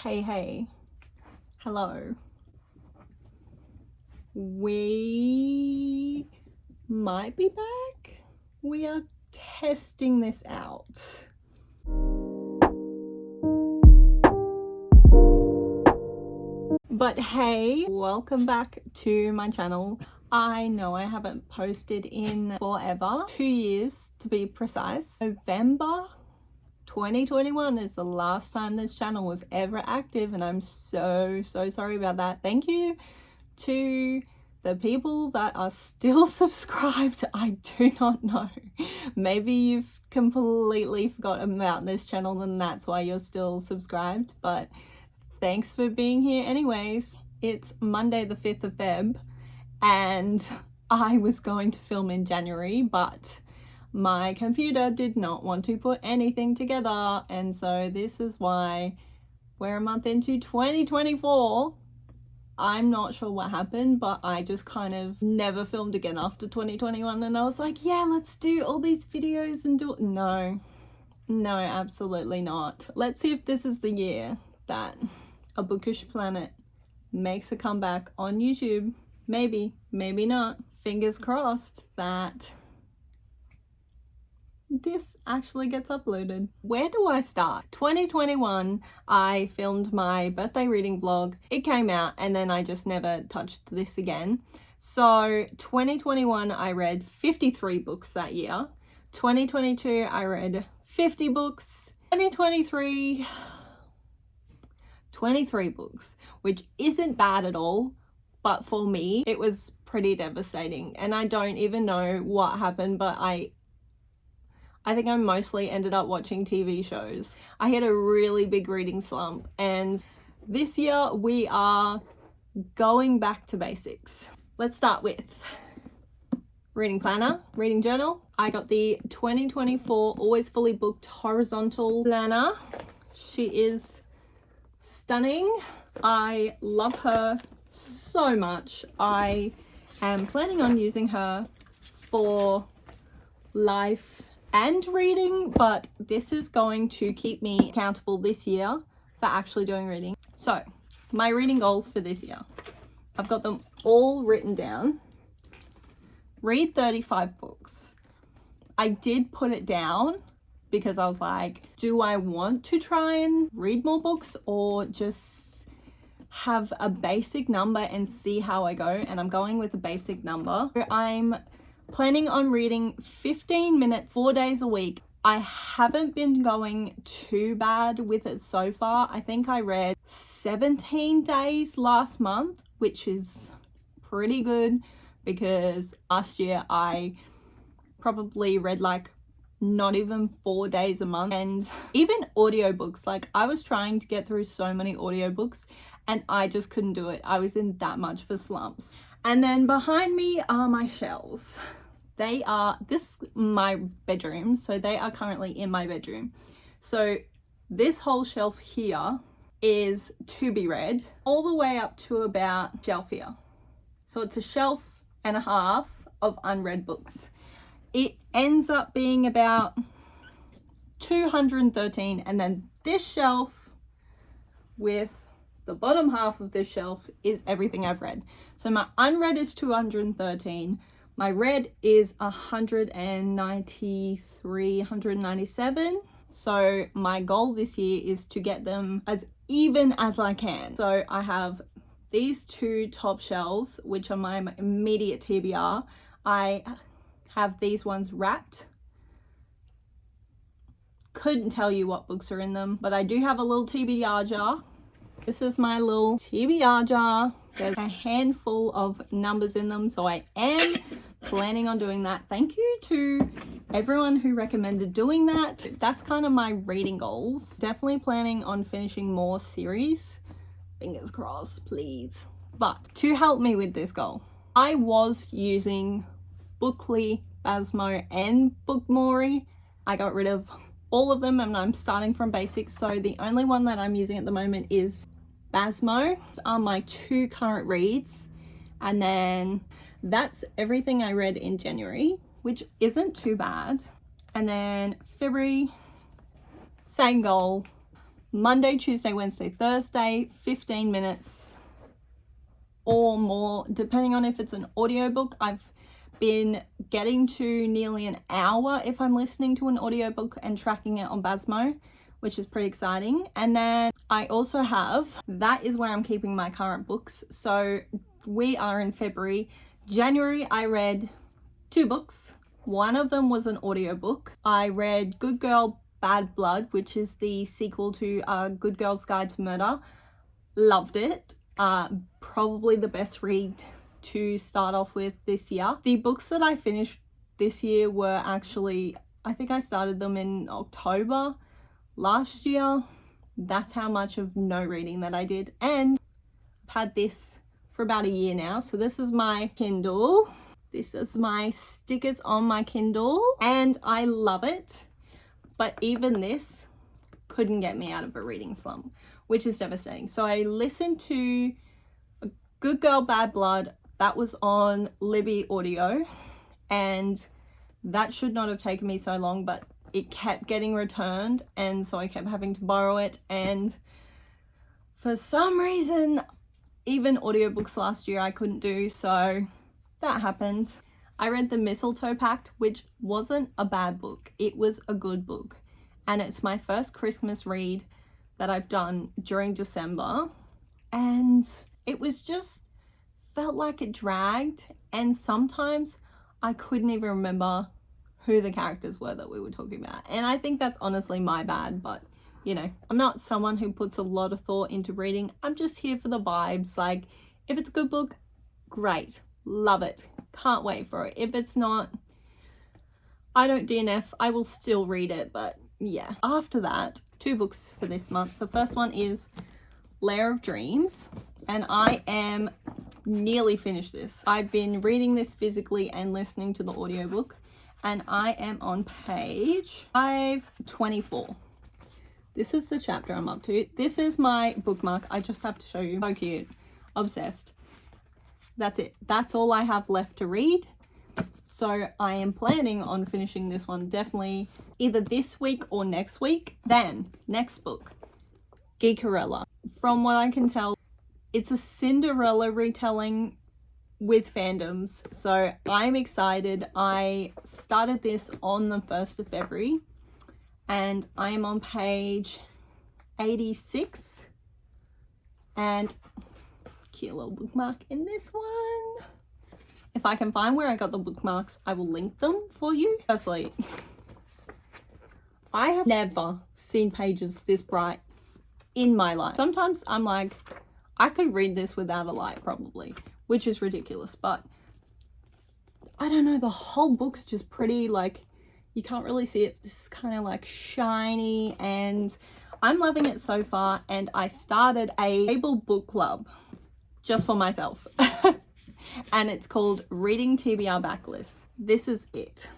Hey, hello. We might be back. We are testing this out. But hey, welcome back to my channel. I know I haven't posted in forever, 2 years to be precise. November 2021 is the last time this channel was ever active, and I'm so sorry about that. Thank you to the people that are still subscribed. I do not know. Maybe you've completely forgotten about this channel and that's why you're still subscribed, but thanks for being here anyways. It's Monday the 5th of Feb and I was going to film in January, but my computer did not want to put anything together, and so this is why we're a month into 2024. I'm not sure what happened, but I just kind of never filmed again after 2021, and I was like, yeah, let's do all these videos and do it. No, absolutely not. Let's see if this is the year that A Bookish Planet makes a comeback on YouTube. Maybe not. Fingers crossed that this actually gets uploaded. Where do I start? 2021, I filmed my birthday reading vlog. It came out and then I just never touched this again. So 2021, I read 53 books that year. 2022, I read 50 books. 2023, 23 books, which isn't bad at all. But for me, it was pretty devastating. And I don't even know what happened, but I think I mostly ended up watching TV shows. I had a really big reading slump, and this year we are going back to basics. Let's start with reading planner, reading journal. I got the 2024 Always Fully Booked Horizontal Planner. She is stunning. I love her so much. I am planning on using her for life and reading, but this is going to keep me accountable this year for actually doing reading. So my reading goals for this year, I've got them all written down. Read 35 books. I did put it down because I was like, do I want to try and read more books or just have a basic number and see how I go? And I'm going with a basic number. I'm planning on reading 15 minutes 4 days a week. I haven't been going too bad with it so far. I think I read 17 days last month, which is pretty good because last year I probably read like not even 4 days a month. And even audiobooks, like I was trying to get through so many audiobooks and I just couldn't do it. I was in that much of slumps. And then behind me are my shelves. They are, this my bedroom, so they are currently in my bedroom. So this whole shelf here is to be read all the way up to about shelf here. So it's a shelf and a half of unread books. It ends up being about 213, and then this shelf with the bottom half of this shelf is everything I've read. So my unread is 213. My read is 193, 197. So my goal this year is to get them as even as I can. So I have these two top shelves, which are my immediate TBR. I have these ones wrapped. Couldn't tell you what books are in them, but I do have a little TBR jar. This is my little TBR jar. There's a handful of numbers in them, so I am planning on doing that. Thank you to everyone who recommended doing that. That's kind of my reading goals. Definitely planning on finishing more series. Fingers crossed, please. But to help me with this goal, I was using Bookly, Basmo, and Bookmori. I got rid of all of them and I'm starting from basics. So the only one that I'm using at the moment is Basmo. These are my 2 current reads. And then that's everything I read in January, which isn't too bad. And then February, same goal, Monday, Tuesday, Wednesday, Thursday, 15 minutes or more, depending on if it's an audiobook. I've been getting to nearly an hour if I'm listening to an audiobook and tracking it on Basmo, which is pretty exciting. And then I also have, that is where I'm keeping my current books. So we are in February. January, I read 2 books. One of them was an audiobook. I read Good Girl, Bad Blood, which is the sequel to Good Girl's Guide to Murder. Loved it. Probably the best read to start off with this year. The books that I finished this year were actually, I think I started them in October last year. That's how much of no reading that I did. And I've had this for about a year now. So this is my Kindle. This is my stickers on my Kindle and I love it. But even this couldn't get me out of a reading slump, which is devastating. So I listened to Good Girl, Bad Blood. That was on Libby Audio and that should not have taken me so long, but it kept getting returned and so I kept having to borrow it. And for some reason, even audiobooks last year I couldn't do, so that happened. I read The Mistletoe Pact, which wasn't a bad book. It was a good book. And it's my first Christmas read that I've done during December. And it was just, felt like it dragged. And sometimes I couldn't even remember who the characters were that we were talking about. And I think that's honestly my bad, but you know, I'm not someone who puts a lot of thought into reading. I'm just here for the vibes. Like, if it's a good book, great. Love it. Can't wait for it. If it's not, I don't DNF. I will still read it, but yeah. After that, 2 books for this month. The first one is Lair of Dreams, and I am nearly finished this. I've been reading this physically and listening to the audiobook, and I am on page 524. This is the chapter I'm up to. This is my bookmark. I just have to show you. So cute. Obsessed. That's it. That's all I have left to read. So I am planning on finishing this one definitely either this week or next week. Then, next book, Geekerella. From what I can tell, it's a Cinderella retelling with fandoms. So I'm excited. I started this on the 1st of February. And I am on page 86 and cute little bookmark in this one. If I can find where I got the bookmarks, I will link them for you. Firstly, I have never seen pages this bright in my life. Sometimes I'm like, I could read this without a light probably, which is ridiculous, but I don't know, the whole book's just pretty, like, you can't really see it. This is kind of like shiny and I'm loving it so far. And I started a Fable book club just for myself and it's called Reading TBR Backlist. This is it.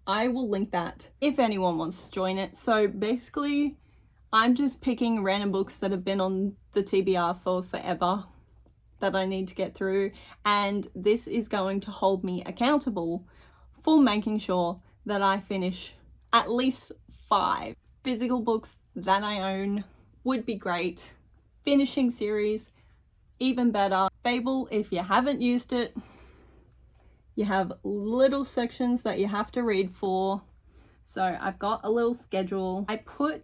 I will link that if anyone wants to join it. So basically I'm just picking random books that have been on the TBR for forever that I need to get through. And this is going to hold me accountable for making sure that I finish at least 5 physical books that I own. Would be great. Finishing series, even better. Fable, if you haven't used it, you have little sections that you have to read for. So I've got a little schedule. I put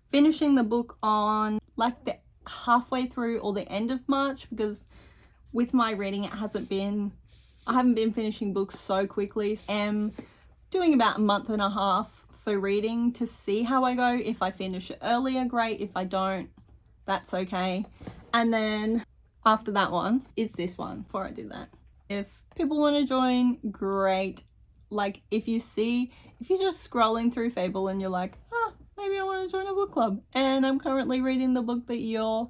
finishing the book on like the halfway through or the end of March, because with my reading I haven't been finishing books so quickly. I'm doing about a month and a half for reading to see how I go. If I finish it earlier, great. If I don't, that's okay. And then after that one is this one before I do that. If people want to join, great. Like if you're just scrolling through Fable and you're like, maybe I want to join a book club and I'm currently reading the book that you're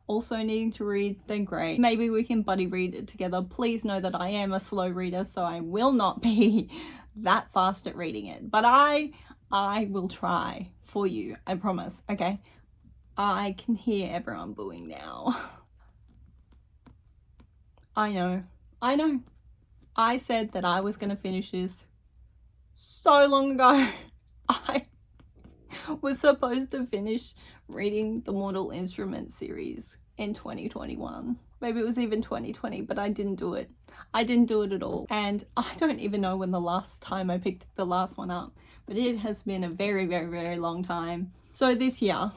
also needing to read, then great. Maybe we can buddy read it together. Please know that I am a slow reader, so I will not be that fast at reading it. But I will try for you, I promise, okay? I can hear everyone booing now. I know. I said that I was going to finish this so long ago. was supposed to finish reading the Mortal Instruments series in 2021. Maybe it was even 2020, but I didn't do it. I didn't do it at all. And I don't even know when the last time I picked the last one up, but it has been a very, very, very long time. So this year,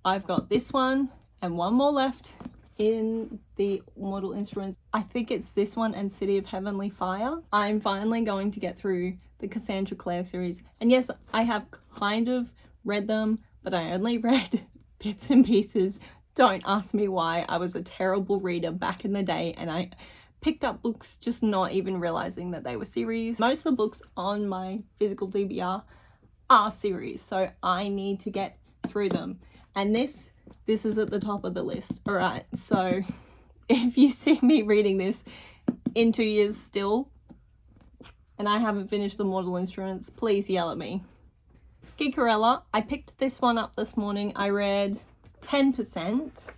I've got this one and one more left in the Mortal Instruments. I think it's this one and City of Heavenly Fire. I'm finally going to get through the Cassandra Clare series. And yes, I have kind of read them, but I only read bits and pieces. Don't ask me why. I was a terrible reader back in the day, and I picked up books just not even realizing that they were series. Most of the books on my physical TBR are series, so I need to get through them. And this is at the top of the list. All right, so if you see me reading this in 2 years still, and I haven't finished the Mortal Instruments, please yell at me. Geekerella, I picked this one up this morning. I read 10%,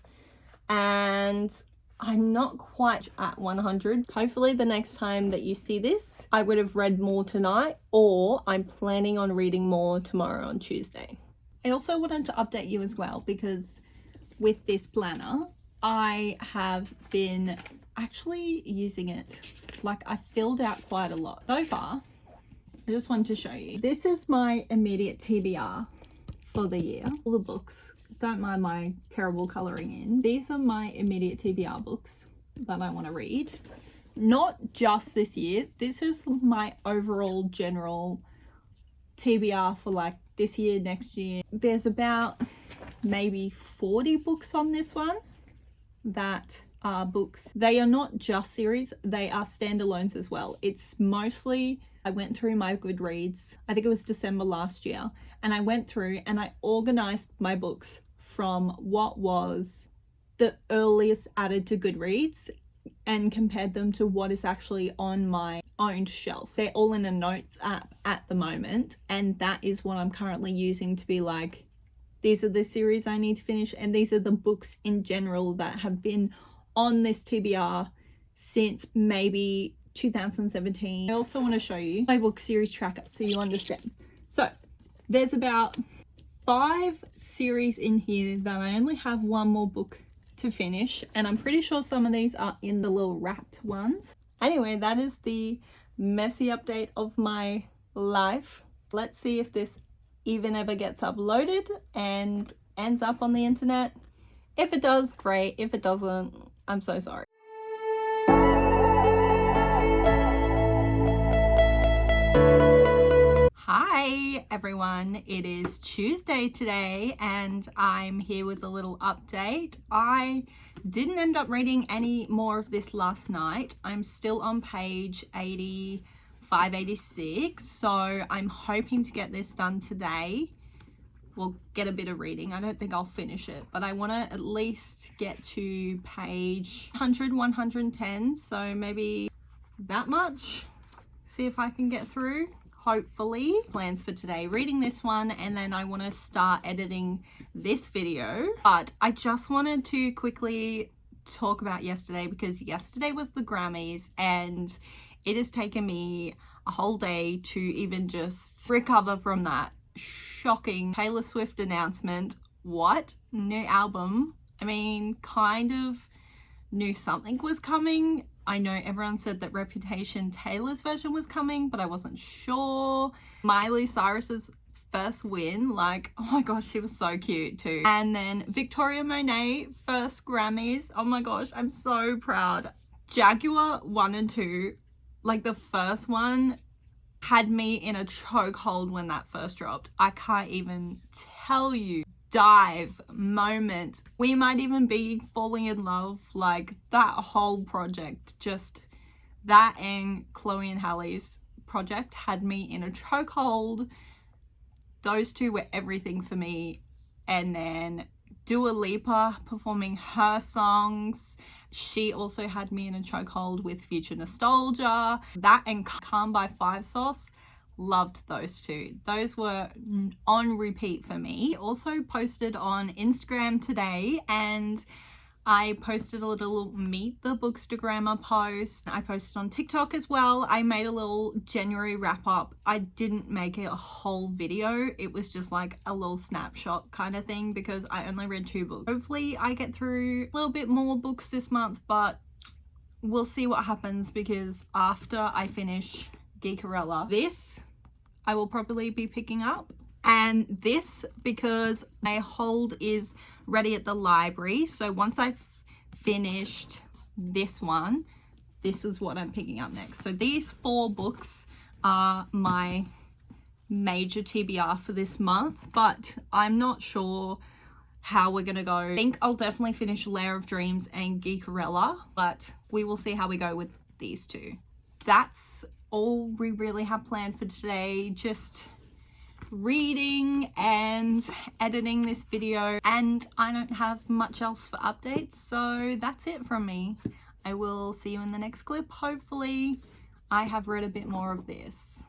and I'm not quite at 100. Hopefully the next time that you see this, I would have read more tonight, or I'm planning on reading more tomorrow on Tuesday. I also wanted to update you as well, because with this planner, I have been actually using it. Like, I filled out quite a lot. So far, I just wanted to show you. This is my immediate TBR for the year. All the books. Don't mind my terrible colouring in. These are my immediate TBR books that I want to read. Not just this year. This is my overall general TBR for like this year, next year. There's about maybe 40 books on this one that are books. They are not just series, they are standalones as well. It's mostly, I went through my Goodreads, I think it was December last year, and I went through and I organized my books from what was the earliest added to Goodreads and compared them to what is actually on my owned shelf. They're all in a notes app at the moment, and that is what I'm currently using to be like, these are the series I need to finish, and these are the books in general that have been on this TBR since maybe 2017. I also want to show you my book series tracker so you understand. So there's about 5 series in here that I only have one more book to finish, and I'm pretty sure some of these are in the little wrapped ones. Anyway, that is the messy update of my life. Let's see if this even ever gets uploaded and ends up on the internet. If it does, great. If it doesn't, I'm so sorry. Hi everyone, it is Tuesday today and I'm here with a little update. I didn't end up reading any more of this last night. I'm still on page 85, 86, so I'm hoping to get this done today. We'll get a bit of reading. I don't think I'll finish it, but I want to at least get to page 100, 110, so maybe that much. See if I can get through. Hopefully. Plans for today, reading this one, and then I want to start editing this video. But I just wanted to quickly talk about yesterday, because yesterday was the Grammys and it has taken me a whole day to even just recover from that shocking Taylor Swift announcement. What? New album? I mean, kind of knew something was coming. I know everyone said that Reputation Taylor's version was coming, but I wasn't sure. Miley Cyrus's first win, like, oh my gosh, she was so cute too. And then Victoria Monet, first Grammys. Oh my gosh, I'm so proud. Jaguar 1 and 2, like the first one had me in a chokehold when that first dropped. I can't even tell you. Dive moment. We might even be falling in love. Like, that whole project, just that and Chloe and Halle's project had me in a chokehold. Those two were everything for me. And then Dua Lipa performing her songs, she also had me in a chokehold with Future Nostalgia. That and Calm by Five Sauce, loved those two. Those were on repeat for me. Also posted on Instagram today, and I posted a little Meet the Bookstagrammer post. I posted on TikTok as well. I made a little January wrap up. I didn't make it a whole video. It was just like a little snapshot kind of thing because I only read 2 books. Hopefully I get through a little bit more books this month, but we'll see what happens because after I finish Geekerella, this I will probably be picking up. And this because my hold is ready at the library. So once I've finished this one, this is what I'm picking up next. So these 4 books are my major TBR for this month, but I'm not sure how we're gonna go. I think I'll definitely finish Lair of Dreams and Geekerella, but we will see how we go with these 2. That's all we really have planned for today. Just reading and editing this video, and I don't have much else for updates, so that's it from me. I will see you in the next clip. Hopefully I have read a bit more of this.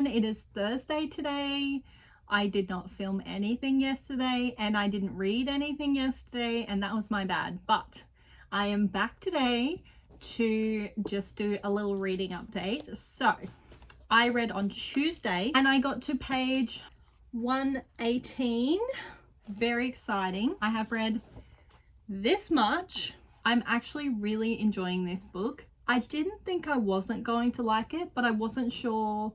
It is Thursday today. I did not film anything yesterday and I didn't read anything yesterday, and that was my bad, but I am back today to just do a little reading update. So I read on Tuesday and I got to page 118. Very exciting. I have read this much. I'm actually really enjoying this book. I didn't think I wasn't going to like it, but I wasn't sure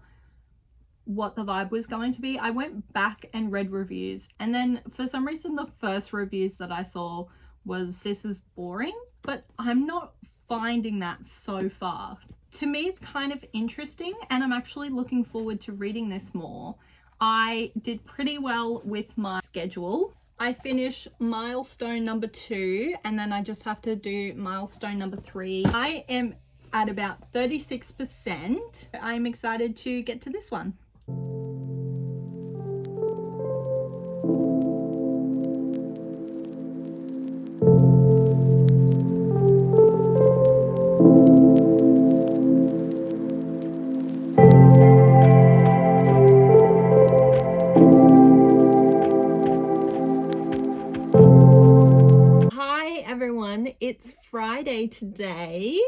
what the vibe was going to be. I went back and read reviews, and then for some reason the first reviews that I saw was this is boring, but I'm not finding that so far. To me it's kind of interesting and I'm actually looking forward to reading this more. I did pretty well with my schedule. I finished milestone number 2 and then I just have to do milestone number 3. I am at about 36%. I'm excited to get to this one. Hi everyone, it's Friday today.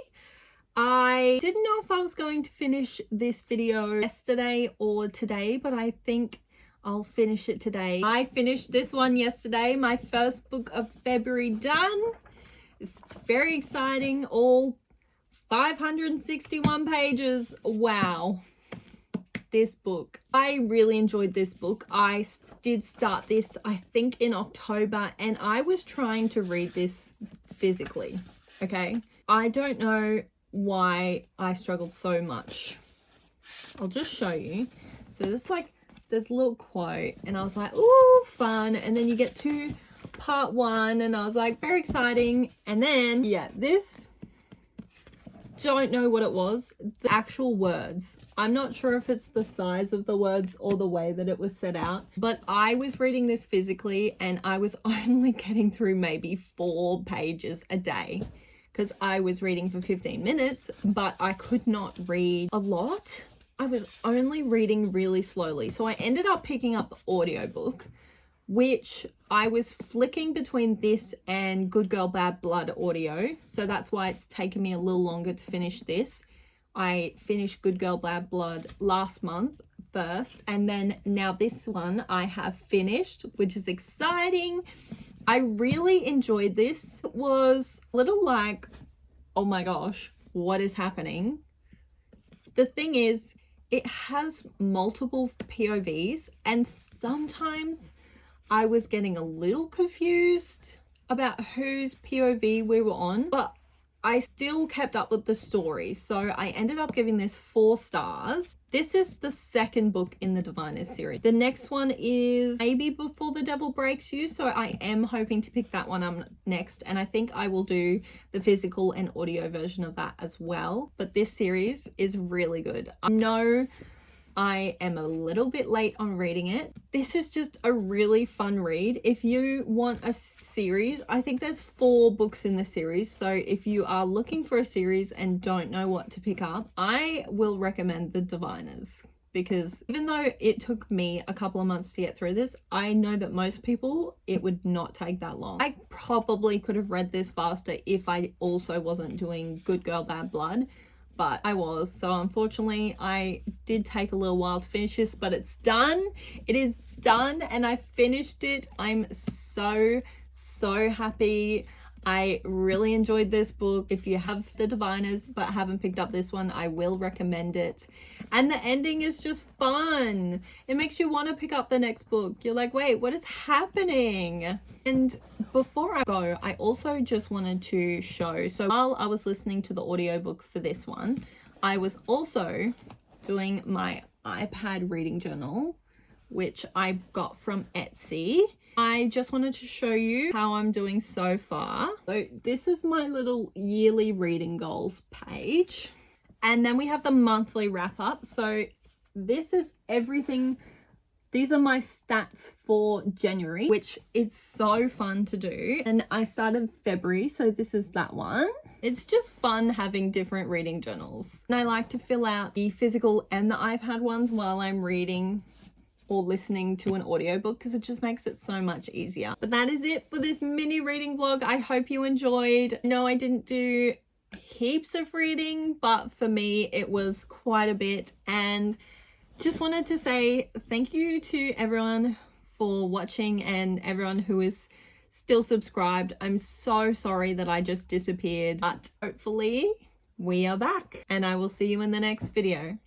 I didn't know if I was going to finish this video yesterday or today, but I think I'll finish it today. I finished this one yesterday, my first book of February done. It's very exciting, all 561 pages. Wow. This book, I really enjoyed this book. I did start this, I think, in October, and I was trying to read this physically. Okay, I don't know why I struggled so much. I'll just show you. So this there's a little quote and I was like, ooh, fun. And then you get to part 1 and I was like, very exciting. And then yeah, this, don't know what it was. The actual words, I'm not sure if it's the size of the words or the way that it was set out, but I was reading this physically and I was only getting through maybe 4 pages a day because I was reading for 15 minutes, but I could not read a lot. I was only reading really slowly. So I ended up picking up the audiobook, which I was flicking between this and Good Girl Bad Blood audio. So that's why it's taken me a little longer to finish this. I finished Good Girl Bad Blood last month first, and then now this one I have finished, which is exciting. I really enjoyed this. It was a little like, oh my gosh, what is happening? The thing is, it has multiple POVs, and sometimes I was getting a little confused about whose POV we were on, but I still kept up with the story, so I ended up giving this 4 stars. This is the second book in the Diviners series. The next one is maybe Before the Devil Breaks You, so I am hoping to pick that one up next, and I think I will do the physical and audio version of that as well. But this series is really good. I know I am a little bit late on reading it. This is just a really fun read. If you want a series, I think there's 4 books in the series. So if you are looking for a series and don't know what to pick up, I will recommend The Diviners. Because even though it took me a couple of months to get through this, I know that most people, it would not take that long. I probably could have read this faster if I also wasn't doing Good Girl, Bad Blood. But I was, so unfortunately I did take a little while to finish this, but it's done. It is done and I finished it. I'm so happy. I really enjoyed this book. If you have The Diviners but haven't picked up this one, I will recommend it. And the ending is just fun. It makes you want to pick up the next book. You're like, wait, what is happening? And before I go, I also just wanted to show, so while I was listening to the audiobook for this one, I was also doing my iPad reading journal, which I got from Etsy. I just wanted to show you how I'm doing so far. So this is my little yearly reading goals page. And then we have the monthly wrap up. So this is everything. These are my stats for January, which is so fun to do. And I started February, so this is that one. It's just fun having different reading journals. And I like to fill out the physical and the iPad ones while I'm reading or listening to an audiobook because it just makes it so much easier. But that is it for this mini reading vlog. I hope you enjoyed. No, I didn't do heaps of reading, but for me it was quite a bit, and just wanted to say thank you to everyone for watching and everyone who is still subscribed. I'm so sorry that I just disappeared, but hopefully we are back and I will see you in the next video.